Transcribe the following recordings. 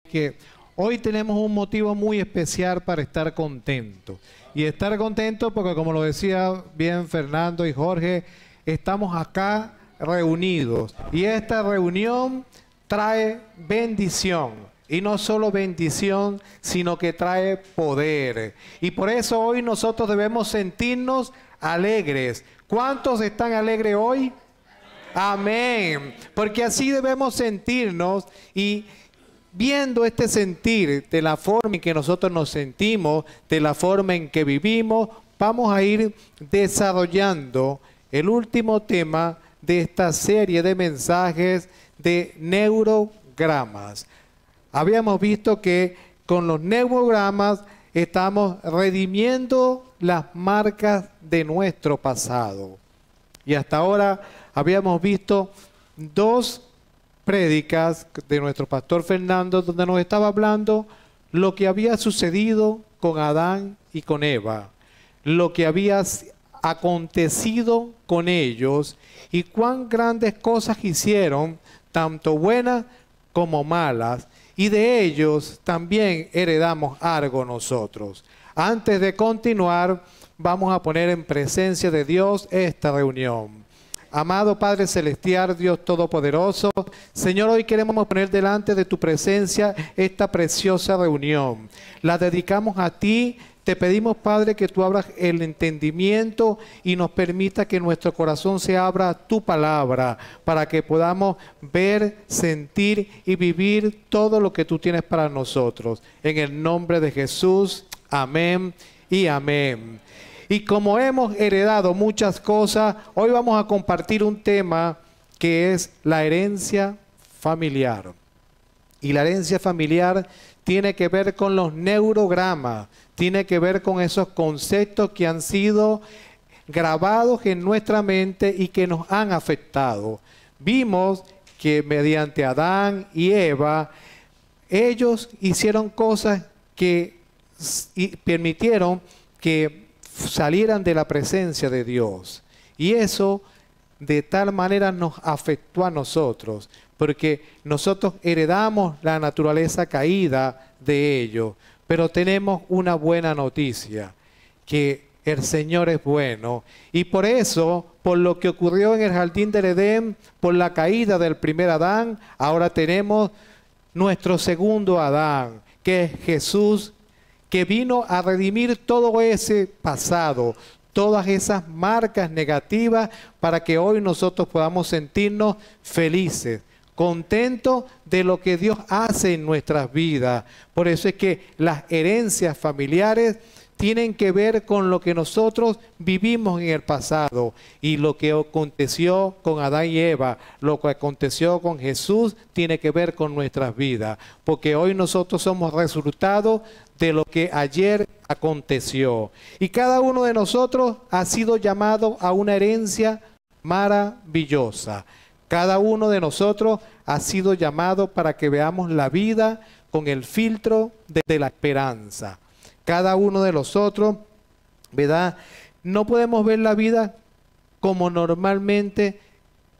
que hoy tenemos un motivo muy especial para estar contentos. Y estar contentos porque, como lo decía bien Fernando y Jorge, estamos acá reunidos. Y esta reunión trae bendición. Y no solo bendición, sino que trae poder. Y por eso hoy nosotros debemos sentirnos alegres. ¿Cuántos están alegres hoy? Amén. Porque así debemos sentirnos, y viendo este sentir de la forma en que nosotros nos sentimos, de la forma en que vivimos, vamos a ir desarrollando el último tema de esta serie de mensajes de neurogramas. Habíamos visto que con los neurogramas estamos redimiendo las marcas de nuestro pasado. Y hasta ahora habíamos visto dos prédicas de nuestro pastor Fernando, donde nos estaba hablando lo que había sucedido con Adán y con Eva, lo que había acontecido con ellos y cuán grandes cosas hicieron, tanto buenas como malas, y de ellos también heredamos algo nosotros. Antes de continuar, vamos a poner en presencia de Dios esta reunión. Amado Padre Celestial, Dios Todopoderoso, Señor, hoy queremos poner delante de tu presencia esta preciosa reunión. La dedicamos a ti. Te pedimos, Padre, que tú abras el entendimiento y nos permita que nuestro corazón se abra a tu palabra para que podamos ver, sentir y vivir todo lo que tú tienes para nosotros. En el nombre de Jesús, amén y amén. Y como hemos heredado muchas cosas, hoy vamos a compartir un tema que es la herencia familiar. Y la herencia familiar tiene que ver con los neurogramas, tiene que ver con esos conceptos que han sido grabados en nuestra mente y que nos han afectado. Vimos que mediante Adán y Eva, ellos hicieron cosas que permitieron que salieran de la presencia de Dios. Y eso de tal manera nos afectó a nosotros, porque nosotros heredamos la naturaleza caída de ellos. Pero tenemos una buena noticia, que el Señor es bueno. Y por eso, por lo que ocurrió en el jardín del Edén, por la caída del primer Adán, ahora tenemos nuestro segundo Adán, que es Jesús, que vino a redimir todo ese pasado, todas esas marcas negativas, para que hoy nosotros podamos sentirnos felices, contentos de lo que Dios hace en nuestras vidas. Por eso es que las herencias familiares tienen que ver con lo que nosotros vivimos en el pasado, y lo que aconteció con Adán y Eva, lo que aconteció con Jesús, tiene que ver con nuestras vidas, porque hoy nosotros somos resultado de lo que ayer aconteció. Y cada uno de nosotros ha sido llamado a una herencia maravillosa. Cada uno de nosotros ha sido llamado para que veamos la vida con el filtro de la esperanza. Cada uno de nosotros, ¿verdad? No podemos ver la vida como normalmente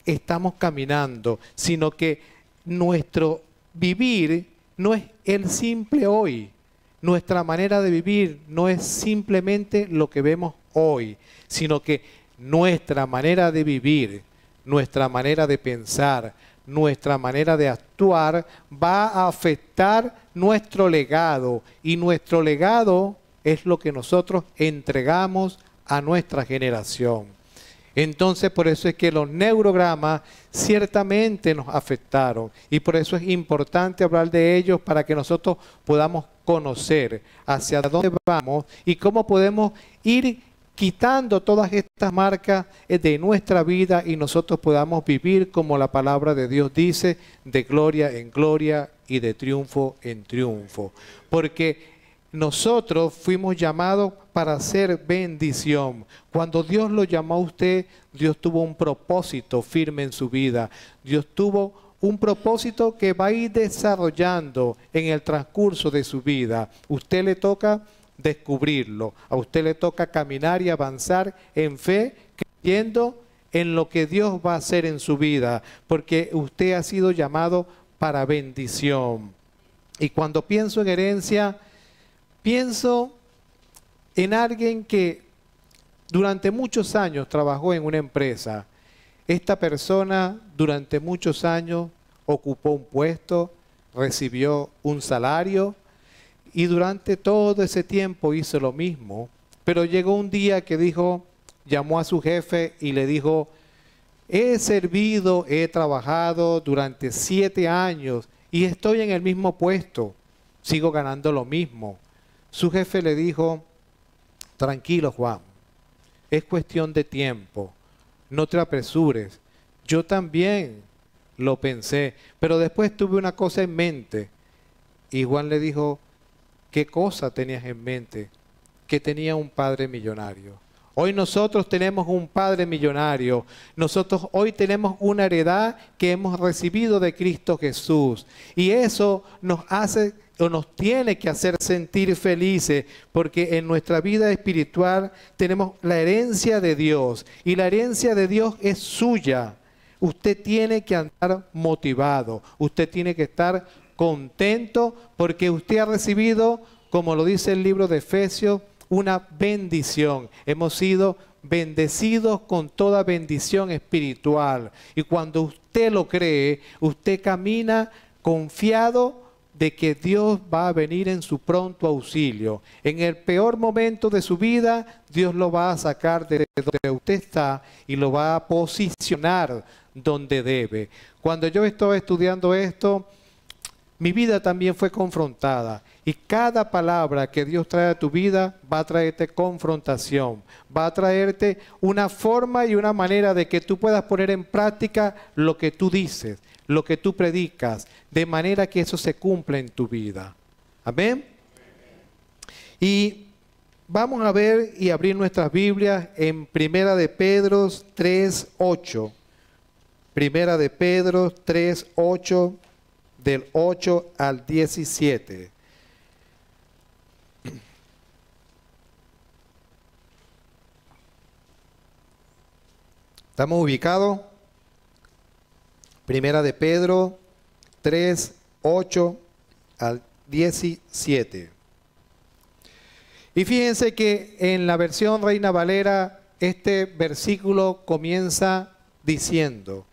estamos caminando, sino que nuestro vivir no es el simple hoy. Nuestra manera de vivir no es simplemente lo que vemos hoy, sino que nuestra manera de vivir, nuestra manera de pensar, nuestra manera de actuar va a afectar nuestro legado, y nuestro legado es lo que nosotros entregamos a nuestra generación. Entonces, por eso es que los neurogramas ciertamente nos afectaron, y por eso es importante hablar de ellos para que nosotros podamos conocer hacia dónde vamos y cómo podemos ir quitando todas estas marcas de nuestra vida, y nosotros podamos vivir como la palabra de Dios dice, de gloria en gloria y de triunfo en triunfo. Porque nosotros fuimos llamados para ser bendición. Cuando Dios lo llamó a usted, Dios tuvo un propósito firme en su vida. Dios tuvo un propósito que va a ir desarrollando en el transcurso de su vida. Usted le toca descubrirlo, a usted le toca caminar y avanzar en fe, creyendo en lo que Dios va a hacer en su vida, porque usted ha sido llamado para bendición. Y cuando pienso en herencia, pienso en alguien que durante muchos años trabajó en una empresa. Esta persona durante muchos años ocupó un puesto, recibió un salario y durante todo ese tiempo hizo lo mismo. Pero llegó un día que dijo, llamó a su jefe y le dijo, he servido, he trabajado durante 7 años y estoy en el mismo puesto, sigo ganando lo mismo. Su jefe le dijo, tranquilo Juan, es cuestión de tiempo, no te apresures. Yo también lo pensé, pero después tuve una cosa en mente. Y Juan le dijo, ¿qué cosa tenías en mente? Que tenía un padre millonario. Hoy nosotros tenemos un padre millonario. Nosotros hoy tenemos una heredad que hemos recibido de Cristo Jesús. Y eso nos hace o nos tiene que hacer sentir felices, porque en nuestra vida espiritual tenemos la herencia de Dios. Y la herencia de Dios es suya. Usted tiene que andar motivado. Usted tiene que estar contento porque usted ha recibido, como lo dice el libro de Efesios, una bendición. Hemos sido bendecidos con toda bendición espiritual. Y cuando usted lo cree, usted camina confiado de que Dios va a venir en su pronto auxilio. En el peor momento de su vida, Dios lo va a sacar de donde usted está y lo va a posicionar donde debe. Cuando yo estaba estudiando esto, mi vida también fue confrontada. Y cada palabra que Dios trae a tu vida va a traerte confrontación. Va a traerte una forma y una manera de que tú puedas poner en práctica lo que tú dices, lo que tú predicas, de manera que eso se cumpla en tu vida. Amén. Y vamos a ver y abrir nuestras Biblias en Primera de Pedro 3:8. Primera de Pedro 3:8, del 8 al 17. ¿Estamos ubicados? Primera de Pedro 3:8 al 17. Y fíjense que en la versión Reina Valera, este versículo comienza diciendo,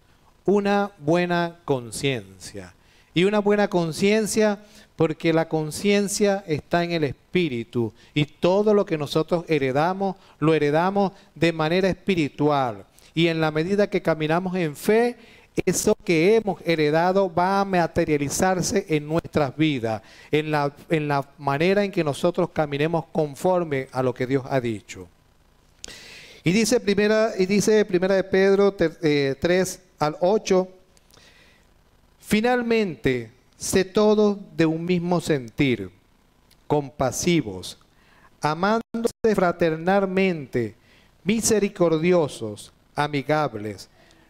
una buena conciencia. Y una buena conciencia porque la conciencia está en el espíritu. Y todo lo que nosotros heredamos, lo heredamos de manera espiritual. Y en la medida que caminamos en fe, eso que hemos heredado va a materializarse en nuestras vidas, en la manera en que nosotros caminemos conforme a lo que Dios ha dicho. Y dice primera de Pedro 3 al 8, finalmente, sé todos de un mismo sentir, compasivos, amándose fraternalmente, misericordiosos, amigables,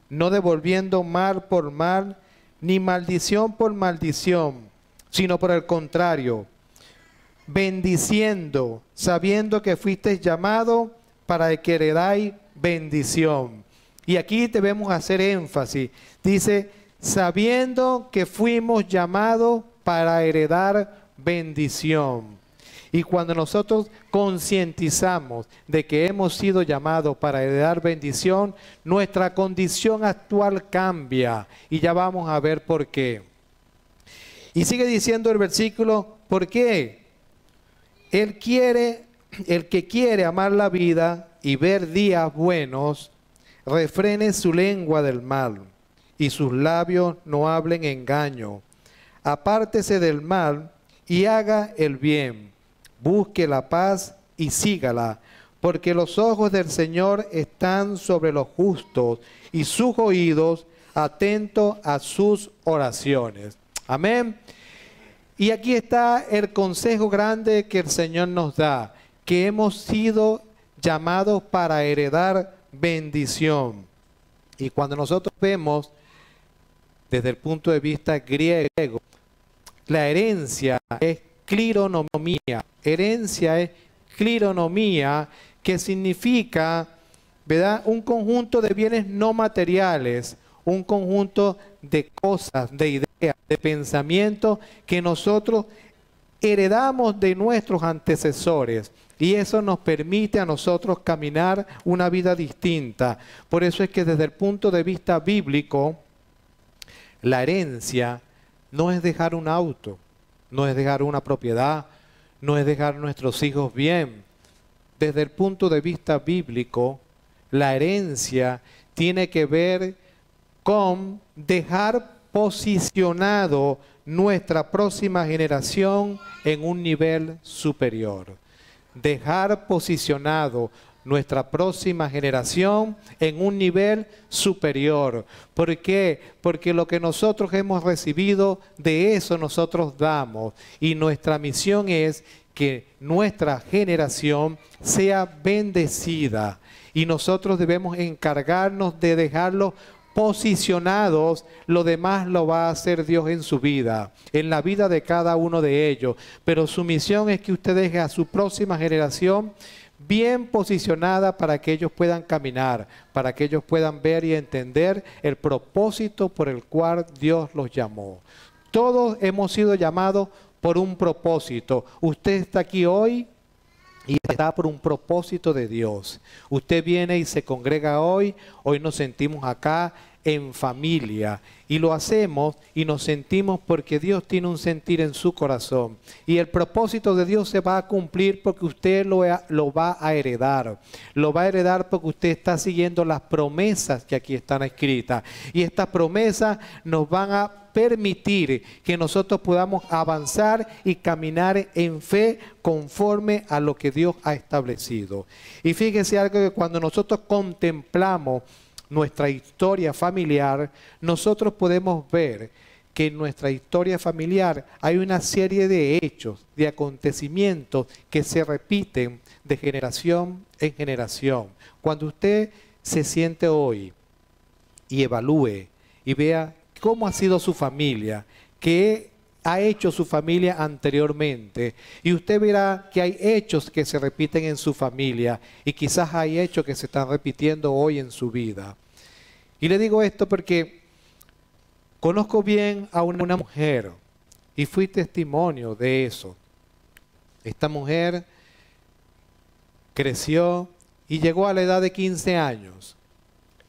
no devolviendo mal por mal, ni maldición por maldición, sino por el contrario, bendiciendo, sabiendo que fuisteis llamados para que heredáis bendición. Y aquí debemos hacer énfasis. Dice, sabiendo que fuimos llamados para heredar bendición. Y cuando nosotros concientizamos de que hemos sido llamados para heredar bendición, nuestra condición actual cambia. Y ya vamos a ver por qué. Y sigue diciendo el versículo, ¿por qué? El que quiere amar la vida y ver días buenos, refrene su lengua del mal y sus labios no hablen engaño. Apártese del mal y haga el bien. Busque la paz y sígala, porque los ojos del Señor están sobre los justos y sus oídos atentos a sus oraciones. Amén. Y aquí está el consejo grande que el Señor nos da, que hemos sido llamados para heredar bendición. Y cuando nosotros vemos desde el punto de vista griego, la herencia es clironomía. Herencia es clironomía, que significa, ¿verdad?, un conjunto de bienes no materiales un conjunto de cosas, de ideas, de pensamientos que nosotros heredamos de nuestros antecesores. Y eso nos permite a nosotros caminar una vida distinta. Por eso es que desde el punto de vista bíblico, la herencia no es dejar un auto, no es dejar una propiedad, no es dejar nuestros hijos bien. Desde el punto de vista bíblico, la herencia tiene que ver con dejar posicionado nuestra próxima generación en un nivel superior. Dejar posicionado nuestra próxima generación en un nivel superior. ¿Por qué? Porque lo que nosotros hemos recibido, de eso nosotros damos. Y nuestra misión es que nuestra generación sea bendecida. Y nosotros debemos encargarnos de dejarlo posicionados, lo demás lo va a hacer Dios en su vida, en la vida de cada uno de ellos. Pero su misión es que usted deje a su próxima generación bien posicionada para que ellos puedan caminar, para que ellos puedan ver y entender el propósito por el cual Dios los llamó. Todos hemos sido llamados por un propósito. Usted está aquí hoy y está por un propósito de Dios. Usted viene y se congrega hoy nos sentimos acá en familia. Y lo hacemos y nos sentimos porque Dios tiene un sentir en su corazón. Y el propósito de Dios se va a cumplir porque usted lo va a heredar. Lo va a heredar porque usted está siguiendo las promesas que aquí están escritas. Y estas promesas nos van a permitir que nosotros podamos avanzar y caminar en fe conforme a lo que Dios ha establecido. Y fíjese algo, que cuando nosotros contemplamos nuestra historia familiar, nosotros podemos ver que en nuestra historia familiar hay una serie de hechos, de acontecimientos que se repiten de generación en generación. Cuando usted se siente hoy y evalúe y vea cómo ha sido su familia, qué ha hecho su familia anteriormente, y usted verá que hay hechos que se repiten en su familia y quizás hay hechos que se están repitiendo hoy en su vida. Y le digo esto porque conozco bien a una mujer y fui testimonio de eso. Esta mujer creció y llegó a la edad de 15 años.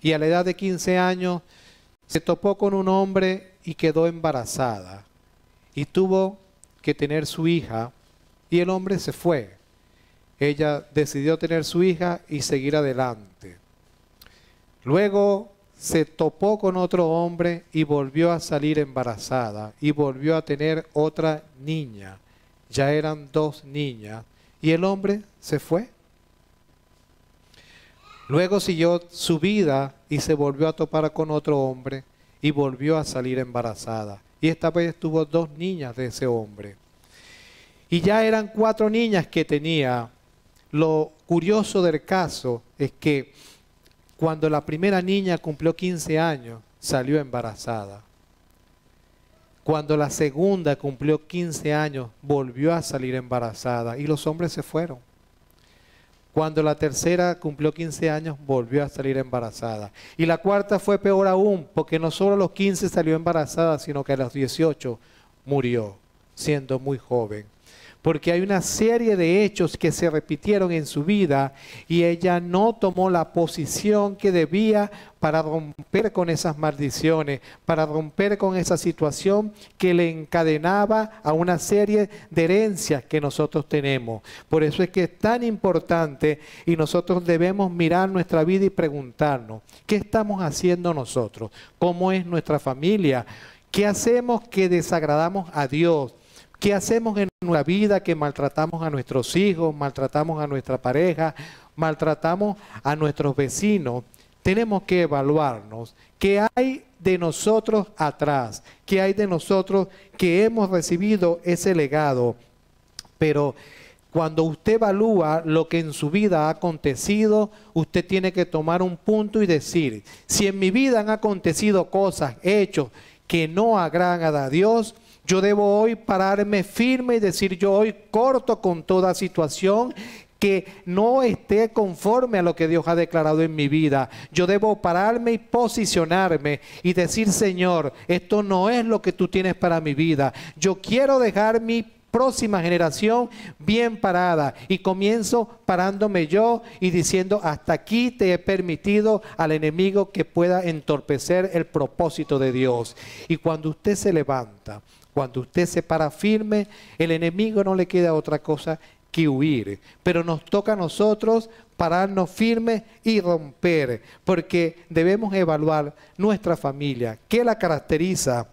Y a la edad de 15 años se topó con un hombre y quedó embarazada. Y tuvo que tener su hija y el hombre se fue. Ella decidió tener su hija y seguir adelante. Luego se topó con otro hombre y volvió a salir embarazada y volvió a tener otra niña. Ya eran 2 niñas y el hombre se fue. Luego siguió su vida y se volvió a topar con otro hombre y volvió a salir embarazada. Y esta vez tuvo 2 niñas de ese hombre. Y ya eran 4 niñas que tenía. Lo curioso del caso es que cuando la primera niña cumplió 15 años, salió embarazada. Cuando la segunda cumplió 15 años, volvió a salir embarazada y los hombres se fueron. Cuando la tercera cumplió 15 años, volvió a salir embarazada. Y la cuarta fue peor aún, porque no solo a los 15 salió embarazada, sino que a los 18 murió, siendo muy joven. Porque hay una serie de hechos que se repitieron en su vida y ella no tomó la posición que debía para romper con esas maldiciones, para romper con esa situación que le encadenaba a una serie de herencias que nosotros tenemos. Por eso es que es tan importante y nosotros debemos mirar nuestra vida y preguntarnos, ¿qué estamos haciendo nosotros? ¿Cómo es nuestra familia? ¿Qué hacemos que desagradamos a Dios? ¿Qué hacemos en nuestra vida que maltratamos a nuestros hijos, maltratamos a nuestra pareja, maltratamos a nuestros vecinos? Tenemos que evaluarnos. ¿Qué hay de nosotros atrás? ¿Qué hay de nosotros que hemos recibido ese legado? Pero cuando usted evalúa lo que en su vida ha acontecido, usted tiene que tomar un punto y decir, si en mi vida han acontecido cosas, hechos que no agradan a Dios, yo debo hoy pararme firme y decir, yo hoy corto con toda situación que no esté conforme a lo que Dios ha declarado en mi vida. Yo debo pararme y posicionarme y decir, Señor, esto no es lo que tú tienes para mi vida. Yo quiero dejar mi próxima generación bien parada, y comienzo parándome yo y diciendo, hasta aquí te he permitido al enemigo que pueda entorpecer el propósito de Dios. Y cuando usted se levanta, cuando usted se para firme, el enemigo no le queda otra cosa que huir, pero nos toca a nosotros pararnos firmes y romper, porque debemos evaluar nuestra familia, qué la caracteriza,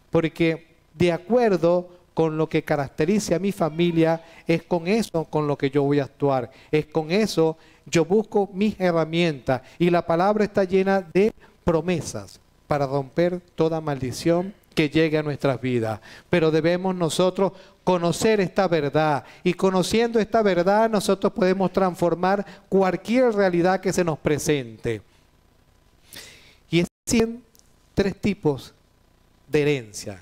porque de acuerdo con lo que caracterice a mi familia, es con eso con lo que yo voy a actuar, es con eso yo busco mis herramientas, y la palabra está llena de promesas para romper toda maldición que llegue a nuestras vidas. Pero debemos nosotros conocer esta verdad, y conociendo esta verdad nosotros podemos transformar cualquier realidad que se nos presente. Y existen tres tipos de herencia.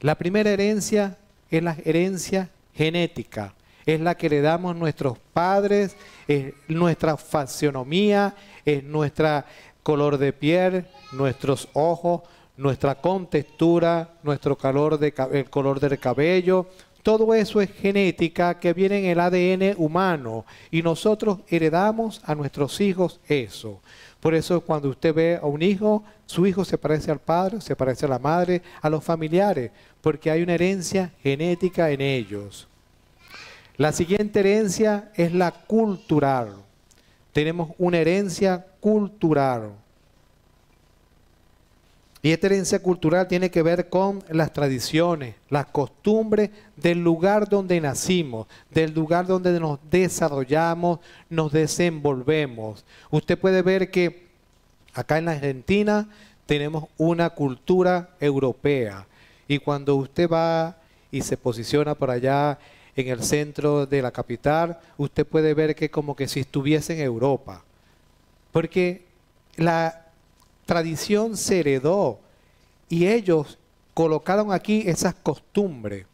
La primera herencia es la herencia genética, es la que le damos nuestros padres, es nuestra fisionomía, es nuestro color de piel, nuestros ojos, nuestra contextura, el color del cabello. Todo eso es genética que viene en el ADN humano, y nosotros heredamos a nuestros hijos eso. Por eso cuando usted ve a un hijo, su hijo se parece al padre, se parece a la madre, a los familiares, porque hay una herencia genética en ellos. La siguiente herencia es la cultural. Tenemos una herencia cultural. Y esta herencia cultural tiene que ver con las tradiciones, las costumbres del lugar donde nacimos, del lugar donde nos desarrollamos, nos desenvolvemos. Usted puede ver que acá en la Argentina tenemos una cultura europea, y cuando usted va y se posiciona por allá en el centro de la capital, usted puede ver que como que si estuviese en Europa, porque la tradición se heredó y ellos colocaron aquí esas costumbres.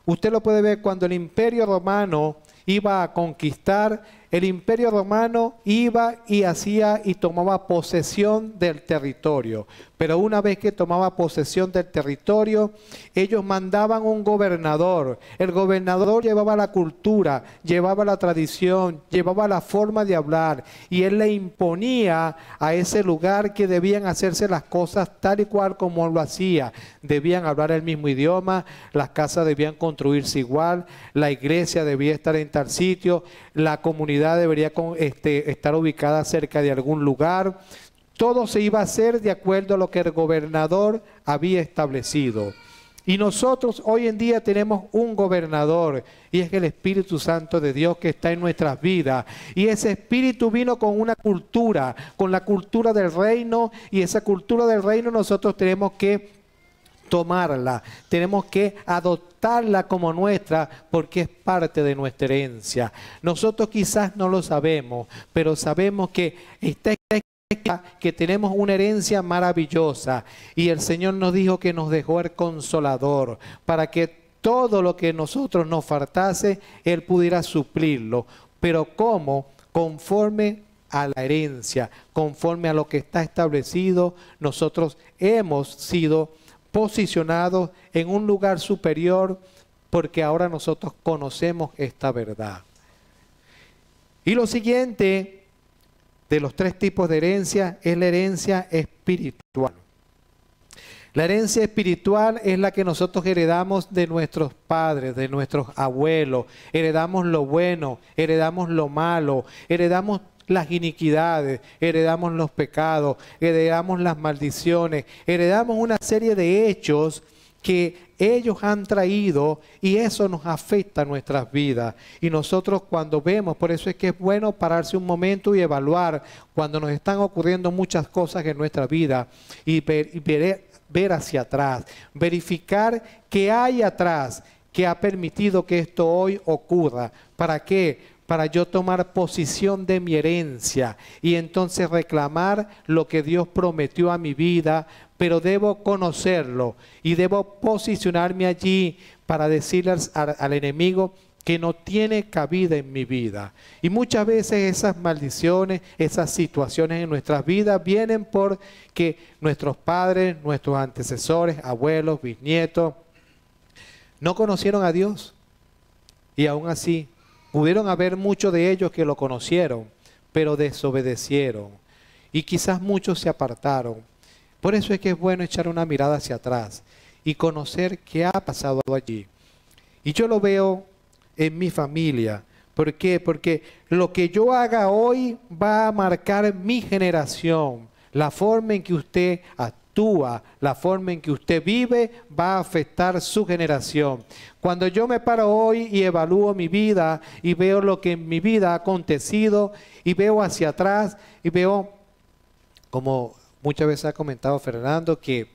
Usted lo puede ver cuando el Imperio Romano iba a conquistar, el Imperio Romano iba y hacía y tomaba posesión del territorio. Pero una vez que tomaba posesión del territorio, ellos mandaban un gobernador. El gobernador llevaba la cultura, llevaba la tradición, llevaba la forma de hablar, y él le imponía a ese lugar que debían hacerse las cosas tal y cual como lo hacía. Debían hablar el mismo idioma, las casas debían construirse igual, la iglesia debía estar en tal sitio, la comunidad debería estar ubicada cerca de algún lugar. Todo se iba a hacer de acuerdo a lo que el gobernador había establecido. Y nosotros hoy en día tenemos un gobernador, y es el Espíritu Santo de Dios que está en nuestras vidas. Y ese Espíritu vino con una cultura, con la cultura del reino, y esa cultura del reino nosotros tenemos que tomarla, tenemos que adoptarla como nuestra, porque es parte de nuestra herencia. Nosotros quizás no lo sabemos, pero sabemos que que tenemos una herencia maravillosa, y el Señor nos dijo que nos dejó el Consolador para que todo lo que nosotros nos faltase, Él pudiera suplirlo. Pero ¿cómo? Conforme a la herencia, conforme a lo que está establecido. Nosotros hemos sido posicionados en un lugar superior, porque ahora nosotros conocemos esta verdad. Y lo siguiente de los tres tipos de herencia es la herencia espiritual. La herencia espiritual es la que nosotros heredamos de nuestros padres, de nuestros abuelos. Heredamos lo bueno, heredamos lo malo, heredamos las iniquidades, heredamos los pecados, heredamos las maldiciones, heredamos una serie de hechos que ellos han traído, y eso nos afecta a nuestras vidas. Y nosotros cuando vemos, por eso es que es bueno pararse un momento y evaluar cuando nos están ocurriendo muchas cosas en nuestra vida, y ver hacia atrás, verificar qué hay atrás que ha permitido que esto hoy ocurra. ¿Para qué? Para yo tomar posición de mi herencia y entonces reclamar lo que Dios prometió a mi vida, pero debo conocerlo y debo posicionarme allí para decirle al enemigo que no tiene cabida en mi vida. Y muchas veces esas maldiciones, esas situaciones en nuestras vidas vienen porque nuestros padres, nuestros antecesores, abuelos, bisnietos, no conocieron a Dios. Y aún así, pudieron haber muchos de ellos que lo conocieron, pero desobedecieron. Y quizás muchos se apartaron. Por eso es que es bueno echar una mirada hacia atrás y conocer qué ha pasado allí. Y yo lo veo en mi familia. ¿Por qué? Porque lo que yo haga hoy va a marcar mi generación. La forma en que usted actúa, la forma en que usted vive, va a afectar su generación. Cuando yo me paro hoy y evalúo mi vida y veo lo que en mi vida ha acontecido y veo hacia atrás y veo, como muchas veces ha comentado Fernando, que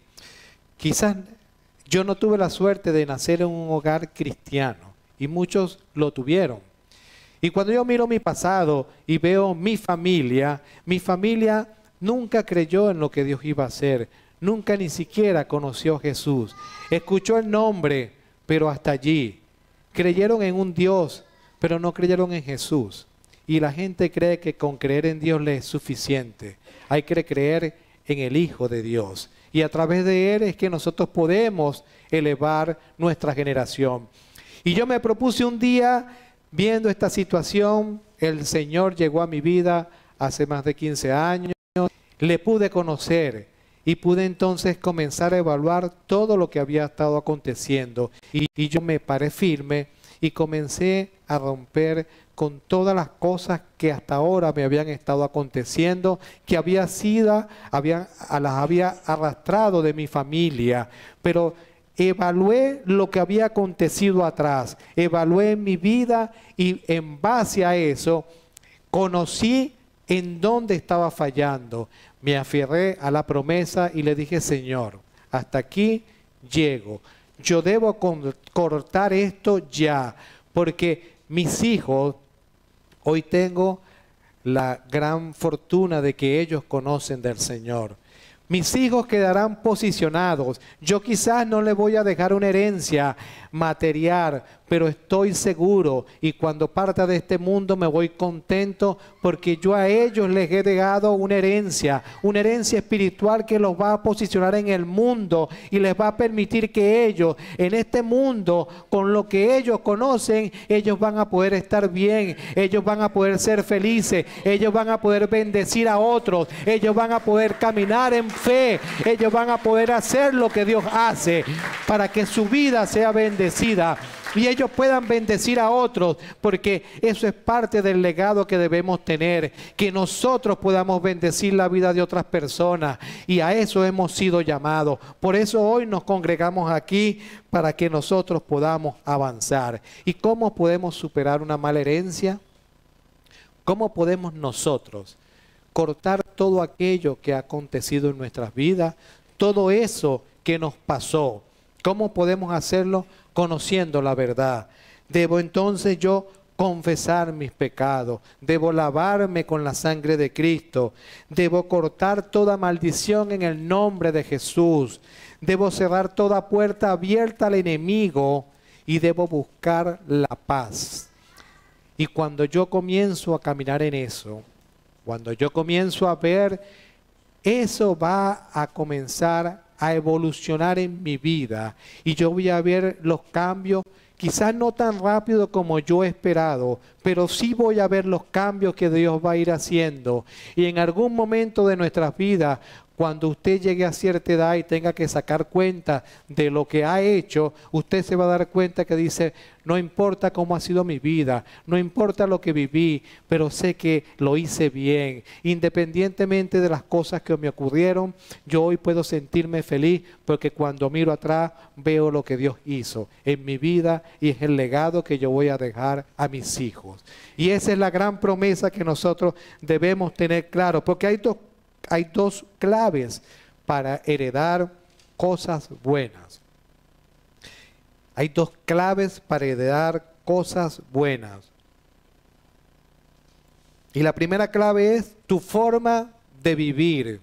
quizás yo no tuve la suerte de nacer en un hogar cristiano. Y muchos lo tuvieron. Y cuando yo miro mi pasado y veo mi familia nunca creyó en lo que Dios iba a hacer. Nunca ni siquiera conoció a Jesús. Escuchó el nombre, pero hasta allí. Creyeron en un Dios, pero no creyeron en Jesús. Y la gente cree que con creer en Dios le es suficiente. Hay que creer en el Hijo de Dios. Y a través de Él es que nosotros podemos elevar nuestra generación. Y yo me propuse un día, viendo esta situación, el Señor llegó a mi vida hace más de 15 años, le pude conocer y pude entonces comenzar a evaluar todo lo que había estado aconteciendo. Y yo me paré firme y comencé a romper con todas las cosas que hasta ahora me habían estado aconteciendo, que las había arrastrado de mi familia, pero evalué lo que había acontecido atrás, evalué mi vida y en base a eso conocí en dónde estaba fallando. Me aferré a la promesa y le dije, Señor, hasta aquí llego. Yo debo cortar esto ya, porque mis hijos, hoy tengo la gran fortuna de que ellos conocen del Señor. Mis hijos quedarán posicionados. Yo quizás no les voy a dejar una herencia material, pero estoy seguro y cuando parta de este mundo me voy contento porque yo a ellos les he dejado una herencia espiritual que los va a posicionar en el mundo y les va a permitir que ellos en este mundo, con lo que ellos conocen, ellos van a poder estar bien, ellos van a poder ser felices, ellos van a poder bendecir a otros, ellos van a poder caminar en fe, ellos van a poder hacer lo que Dios hace para que su vida sea bendecida y ellos puedan bendecir a otros, porque eso es parte del legado que debemos tener, que nosotros podamos bendecir la vida de otras personas y a eso hemos sido llamados. Por eso hoy nos congregamos aquí para que nosotros podamos avanzar. ¿Y cómo podemos superar una mala herencia? ¿Cómo podemos nosotros cortar todo aquello que ha acontecido en nuestras vidas, todo eso que nos pasó? ¿Cómo podemos hacerlo? Conociendo la verdad. Debo entonces yo confesar mis pecados, debo lavarme con la sangre de Cristo, debo cortar toda maldición en el nombre de Jesús, debo cerrar toda puerta abierta al enemigo y debo buscar la paz. Y cuando yo comienzo a caminar en eso, cuando yo comienzo a ver, eso va a comenzar a evolucionar en mi vida y yo voy a ver los cambios, quizás no tan rápido como yo he esperado, pero sí voy a ver los cambios que Dios va a ir haciendo. Y en algún momento de nuestras vidas, cuando usted llegue a cierta edad y tenga que sacar cuenta de lo que ha hecho, usted se va a dar cuenta que dice, no importa cómo ha sido mi vida, no importa lo que viví, pero sé que lo hice bien. Independientemente de las cosas que me ocurrieron, yo hoy puedo sentirme feliz porque cuando miro atrás veo lo que Dios hizo en mi vida y es el legado que yo voy a dejar a mis hijos. Y esa es la gran promesa que nosotros debemos tener claro, porque hay dos claves para heredar cosas buenas. Hay dos claves para heredar cosas buenas. Y la primera clave es tu forma de vivir.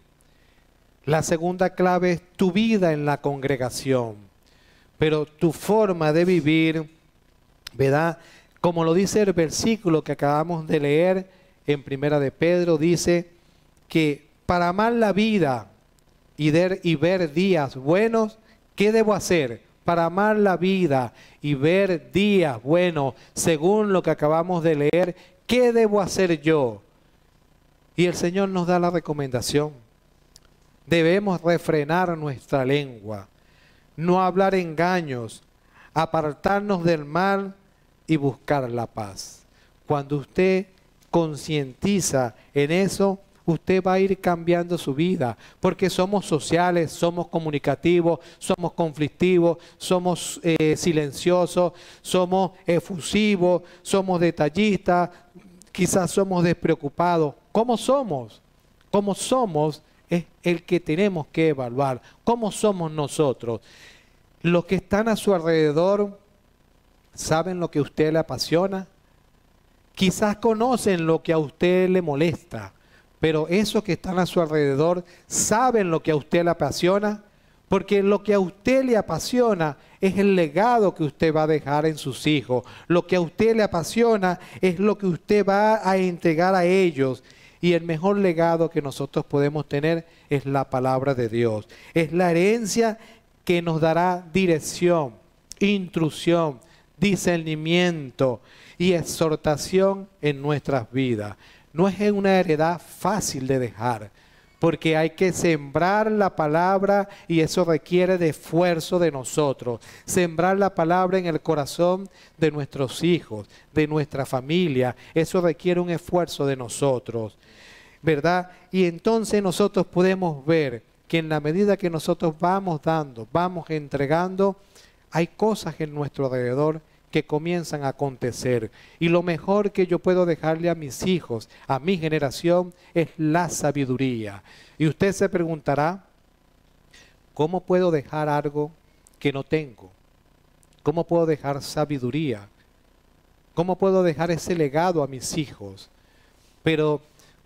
La segunda clave es tu vida en la congregación. Pero tu forma de vivir, ¿verdad?, Como lo dice el versículo que acabamos de leer en Primera de Pedro, dice que para amar la vida y ver días buenos, ¿qué debo hacer? Para amar la vida y ver días buenos, según lo que acabamos de leer, ¿qué debo hacer yo? Y el Señor nos da la recomendación. Debemos refrenar nuestra lengua, no hablar engaños, apartarnos del mal y buscar la paz. Cuando usted concientiza en eso, usted va a ir cambiando su vida, porque somos sociales, somos comunicativos, somos conflictivos, somos silenciosos, somos efusivos, somos detallistas, quizás somos despreocupados. ¿Cómo somos? ¿Cómo somos? Es el que tenemos que evaluar. ¿Cómo somos nosotros? Los que están a su alrededor, ¿saben lo que a usted le apasiona? Quizás conocen lo que a usted le molesta, pero esos que están a su alrededor, ¿saben lo que a usted le apasiona? Porque lo que a usted le apasiona es el legado que usted va a dejar en sus hijos. Lo que a usted le apasiona es lo que usted va a entregar a ellos. Y el mejor legado que nosotros podemos tener es la palabra de Dios. Es la herencia que nos dará dirección, instrucción, discernimiento y exhortación en nuestras vidas. No es una heredad fácil de dejar, porque hay que sembrar la palabra y eso requiere de esfuerzo de nosotros. Sembrar la palabra en el corazón de nuestros hijos, de nuestra familia, eso requiere un esfuerzo de nosotros, ¿verdad? Y entonces nosotros podemos ver que en la medida que nosotros vamos dando, vamos entregando, hay cosas en nuestro alrededor que comienzan a acontecer. Y lo mejor que yo puedo dejarle a mis hijos, a mi generación, es la sabiduría. Y usted se preguntará, ¿cómo puedo dejar algo que no tengo? ¿Cómo puedo dejar sabiduría? ¿Cómo puedo dejar ese legado a mis hijos? Pero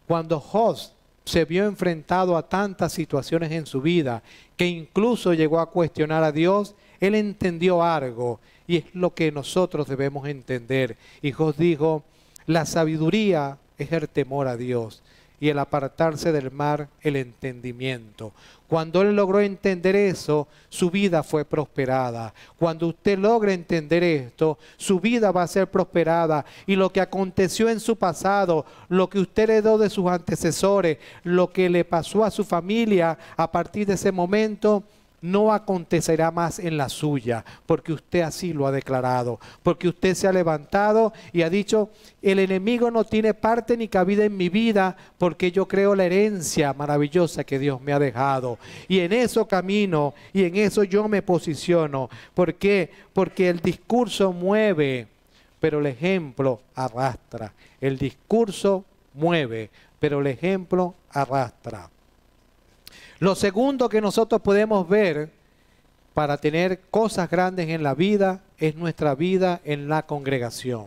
cuando Jos se vio enfrentado a tantas situaciones en su vida, que incluso llegó a cuestionar a Dios, él entendió algo, y es lo que nosotros debemos entender. Y Jos dijo, la sabiduría es el temor a Dios, y el apartarse del mal, el entendimiento. Cuando él logró entender eso, su vida fue prosperada. Cuando usted logra entender esto, su vida va a ser prosperada. Y lo que aconteció en su pasado, lo que usted heredó de sus antecesores, lo que le pasó a su familia, a partir de ese momento, no acontecerá más en la suya, porque usted así lo ha declarado, porque usted se ha levantado y ha dicho, el enemigo no tiene parte ni cabida en mi vida, porque yo creo la herencia maravillosa que Dios me ha dejado, y en eso camino, y en eso yo me posiciono. ¿Por qué? Porque el discurso mueve, pero el ejemplo arrastra. El discurso mueve, pero el ejemplo arrastra. Lo segundo que nosotros podemos ver para tener cosas grandes en la vida es nuestra vida en la congregación.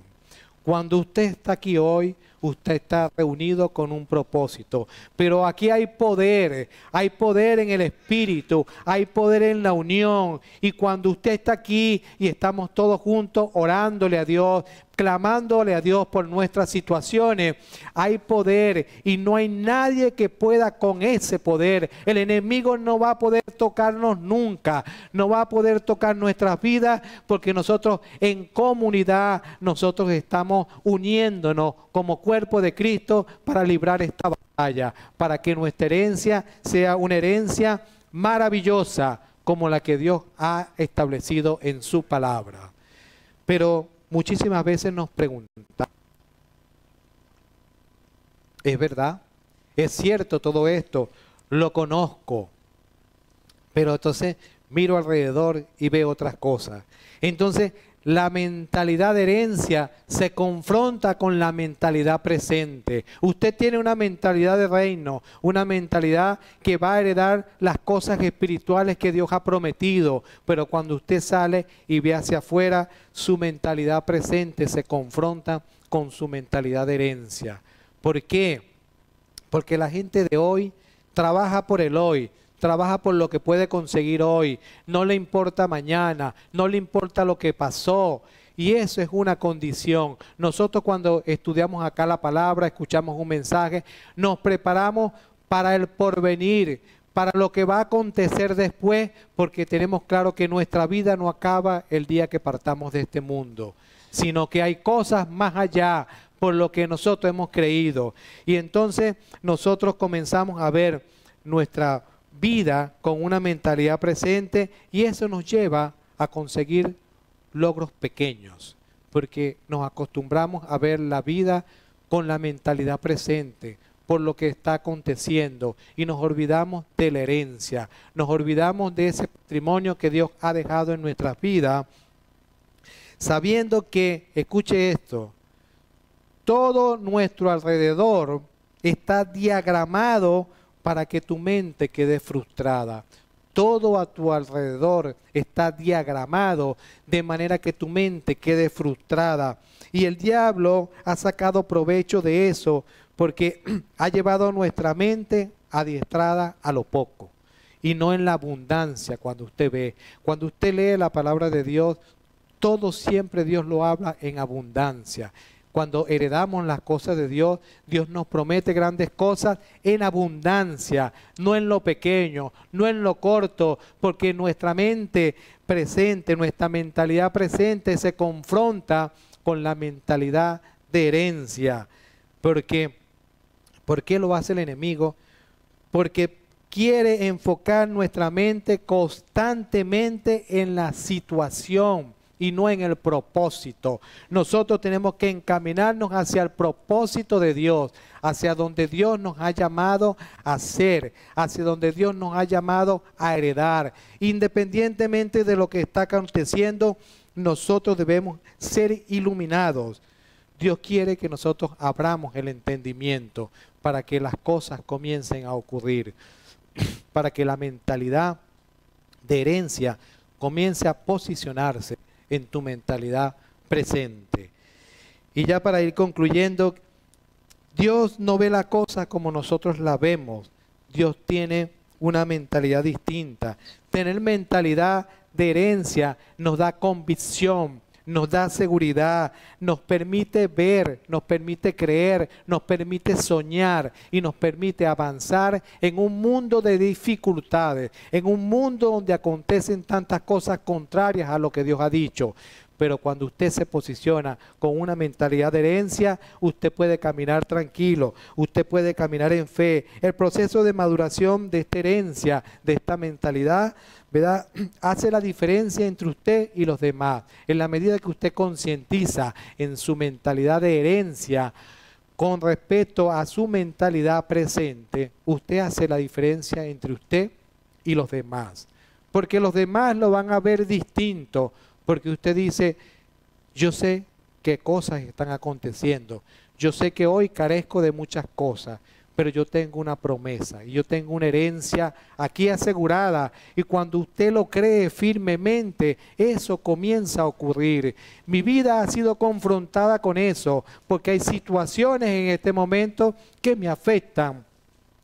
Cuando usted está aquí hoy, usted está reunido con un propósito. Pero aquí hay poder en el Espíritu, hay poder en la unión. Y cuando usted está aquí y estamos todos juntos orándole a Dios, clamándole a Dios por nuestras situaciones, hay poder y no hay nadie que pueda con ese poder. El enemigo no va a poder tocarnos nunca, no va a poder tocar nuestras vidas, porque nosotros en comunidad, nosotros estamos uniéndonos como cuerpo de Cristo para librar esta batalla, para que nuestra herencia sea una herencia maravillosa como la que Dios ha establecido en su palabra. Pero muchísimas veces nos preguntan, ¿es verdad? ¿Es cierto todo esto? Lo conozco. Pero entonces miro alrededor y veo otras cosas. Entonces la mentalidad de herencia se confronta con la mentalidad presente. Usted tiene una mentalidad de reino, una mentalidad que va a heredar las cosas espirituales que Dios ha prometido. Pero cuando usted sale y ve hacia afuera, su mentalidad presente se confronta con su mentalidad de herencia. ¿Por qué? Porque la gente de hoy trabaja por el hoy. Trabaja por lo que puede conseguir hoy, no le importa mañana, no le importa lo que pasó. Y eso es una condición. Nosotros cuando estudiamos acá la palabra, escuchamos un mensaje, nos preparamos para el porvenir, para lo que va a acontecer después, porque tenemos claro que nuestra vida no acaba el día que partamos de este mundo, sino que hay cosas más allá por lo que nosotros hemos creído. Y entonces nosotros comenzamos a ver nuestra vida con una mentalidad presente y eso nos lleva a conseguir logros pequeños, porque nos acostumbramos a ver la vida con la mentalidad presente, por lo que está aconteciendo y nos olvidamos de la herencia, nos olvidamos de ese patrimonio que Dios ha dejado en nuestras vidas, sabiendo que, escuche esto, todo nuestro alrededor está diagramado para que tu mente quede frustrada. Todo a tu alrededor está diagramado de manera que tu mente quede frustrada. Y el diablo ha sacado provecho de eso porque ha llevado nuestra mente adiestrada a lo poco y no en la abundancia. Cuando usted ve, cuando usted lee la palabra de Dios, todo siempre Dios lo habla en abundancia. Cuando heredamos las cosas de Dios, Dios nos promete grandes cosas en abundancia, no en lo pequeño, no en lo corto, porque nuestra mente presente, nuestra mentalidad presente se confronta con la mentalidad de herencia. ¿Por qué lo hace el enemigo? Porque quiere enfocar nuestra mente constantemente en la situación y no en el propósito. Nosotros tenemos que encaminarnos hacia el propósito de Dios, hacia donde Dios nos ha llamado a ser, hacia donde Dios nos ha llamado a heredar. Independientemente de lo que está aconteciendo, nosotros debemos ser iluminados. Dios quiere que nosotros abramos el entendimiento para que las cosas comiencen a ocurrir, para que la mentalidad de herencia comience a posicionarse en tu mentalidad presente. Y ya para ir concluyendo, Dios no ve la cosa como nosotros la vemos. Dios tiene una mentalidad distinta. Tener mentalidad de herencia nos da convicción, nos da seguridad, nos permite ver, nos permite creer, nos permite soñar y nos permite avanzar en un mundo de dificultades, en un mundo donde acontecen tantas cosas contrarias a lo que Dios ha dicho. Pero cuando usted se posiciona con una mentalidad de herencia, usted puede caminar tranquilo, usted puede caminar en fe. El proceso de maduración de esta herencia, de esta mentalidad, ¿verdad?, hace la diferencia entre usted y los demás. En la medida que usted concientiza en su mentalidad de herencia con respecto a su mentalidad presente, usted hace la diferencia entre usted y los demás. Porque los demás lo van a ver distinto. Porque usted dice, yo sé qué cosas están aconteciendo. Yo sé que hoy carezco de muchas cosas, pero yo tengo una promesa y yo tengo una herencia aquí asegurada. Y cuando usted lo cree firmemente, eso comienza a ocurrir. Mi vida ha sido confrontada con eso, porque hay situaciones en este momento que me afectan.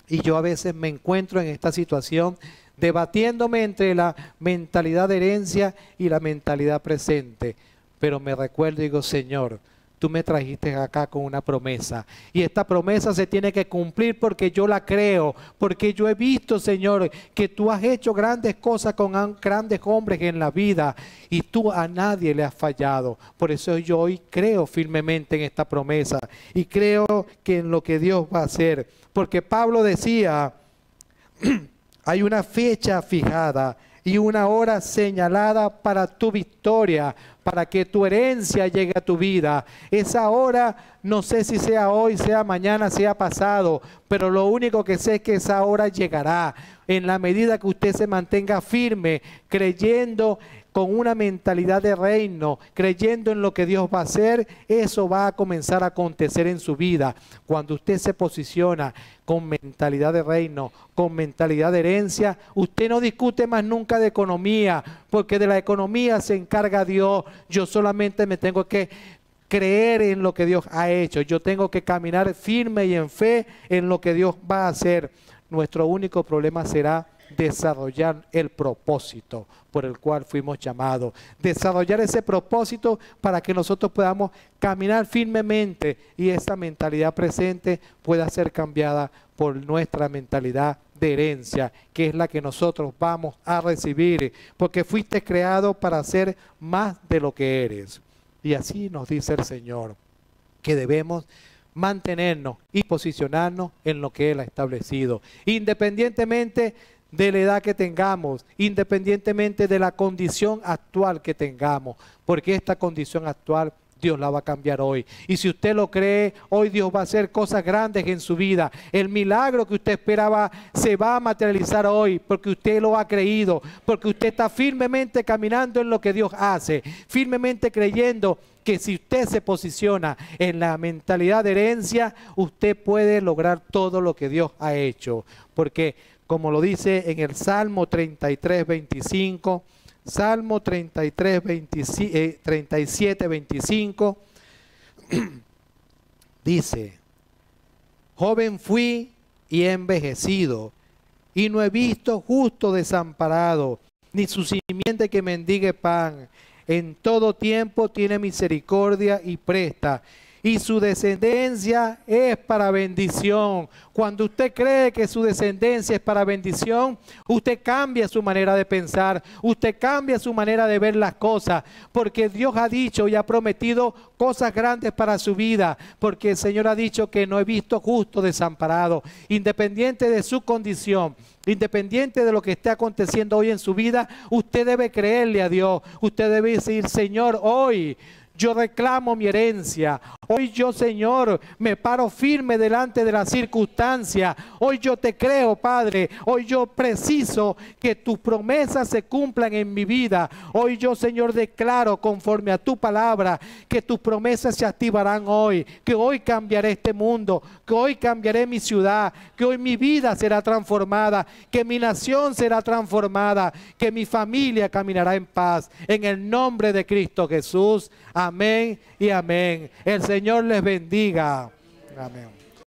Y yo a veces me encuentro en esta situación debatiéndome entre la mentalidad de herencia y la mentalidad presente. Pero me recuerdo y digo, Señor, tú me trajiste acá con una promesa. Y esta promesa se tiene que cumplir porque yo la creo. Porque yo he visto, Señor, que tú has hecho grandes cosas con grandes hombres en la vida. Y tú a nadie le has fallado. Por eso yo hoy creo firmemente en esta promesa. Y creo que en lo que Dios va a hacer. Porque Pablo decía, hay una fecha fijada y una hora señalada para tu victoria, para que tu herencia llegue a tu vida. Esa hora, no sé si sea hoy, sea mañana, sea pasado, pero lo único que sé es que esa hora llegará en la medida que usted se mantenga firme, creyendo con una mentalidad de reino, creyendo en lo que Dios va a hacer. Eso va a comenzar a acontecer en su vida. Cuando usted se posiciona con mentalidad de reino, con mentalidad de herencia, usted no discute más nunca de economía, porque de la economía se encarga Dios. Yo solamente me tengo que creer en lo que Dios ha hecho. Yo tengo que caminar firme y en fe en lo que Dios va a hacer. Nuestro único problema será desarrollar el propósito por el cual fuimos llamados. Desarrollar ese propósito para que nosotros podamos caminar firmemente y esa mentalidad presente pueda ser cambiada por nuestra mentalidad de herencia, que es la que nosotros vamos a recibir, porque fuiste creado para ser más de lo que eres. Y así nos dice el Señor, que debemos mantenernos y posicionarnos en lo que Él ha establecido, independientemente de la edad que tengamos, independientemente de la condición actual que tengamos, porque esta condición actual Dios la va a cambiar hoy. Y si usted lo cree, hoy Dios va a hacer cosas grandes en su vida. El milagro que usted esperaba se va a materializar hoy porque usted lo ha creído, porque usted está firmemente caminando en lo que Dios hace, firmemente creyendo que si usted se posiciona en la mentalidad de herencia, usted puede lograr todo lo que Dios ha hecho. Porque como lo dice en el Salmo 33, 25, Salmo 33, 37, 25, dice, joven fui y he envejecido, y no he visto justo desamparado, ni su simiente que mendigue pan. En todo tiempo tiene misericordia y presta, y su descendencia es para bendición. Cuando usted cree que su descendencia es para bendición, usted cambia su manera de pensar, usted cambia su manera de ver las cosas, porque Dios ha dicho y ha prometido cosas grandes para su vida, porque el Señor ha dicho que no he visto justo desamparado, independiente de su condición. Independiente de lo que esté aconteciendo hoy en su vida, usted debe creerle a Dios. Usted debe decir, Señor, hoy yo reclamo mi herencia. Hoy yo, Señor, me paro firme delante de la circunstancia. Hoy yo te creo, Padre. Hoy yo preciso que tus promesas se cumplan en mi vida. Hoy yo, Señor, declaro conforme a tu palabra que tus promesas se activarán hoy. Que hoy cambiaré este mundo. Que hoy cambiaré mi ciudad. Que hoy mi vida será transformada. Que mi nación será transformada. Que mi familia caminará en paz. En el nombre de Cristo Jesús. Amén y amén. El Señor les bendiga. Amén.